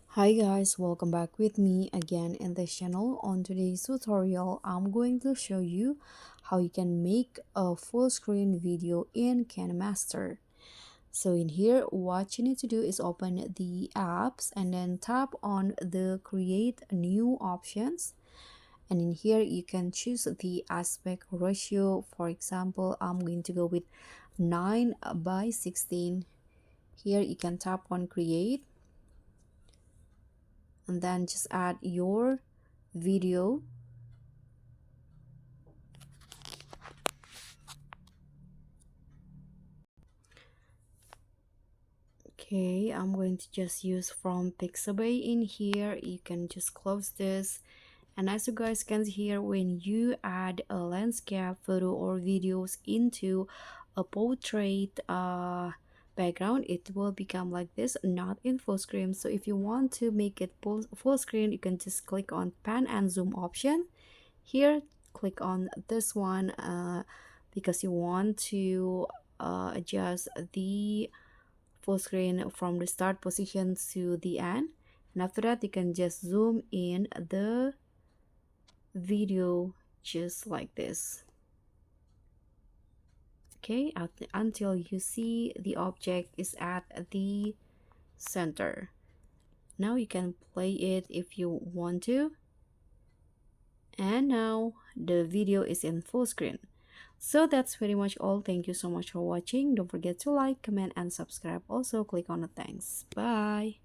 Hi guys, welcome back with me again in this channel. On today's tutorial, I'm going to show you how you can make a full screen video in Kinemaster. So in here, what you need to do is open the apps and then tap on the create new options. And in here, you can choose the aspect ratio. For example, I'm going to go with 9 by 16. Here you can tap on create and then just add your video. Okay, I'm going to just use from Pixabay. In here you can just close this, and as you guys can see here, when you add a landscape photo or videos into a portrait background, it will become like this, not in full screen. So if you want to make it full screen, you can just click on pan and zoom option here. Click on this one because you want to adjust the full screen from the start position to the end, and after that you can just zoom in the video just like this. Okay, until you see the object is at the center. Now you can play it if you want to, and now the video is in full screen. So that's pretty much all. Thank you so much for watching. Don't forget to like, comment, and subscribe. Also click on the thanks. Bye.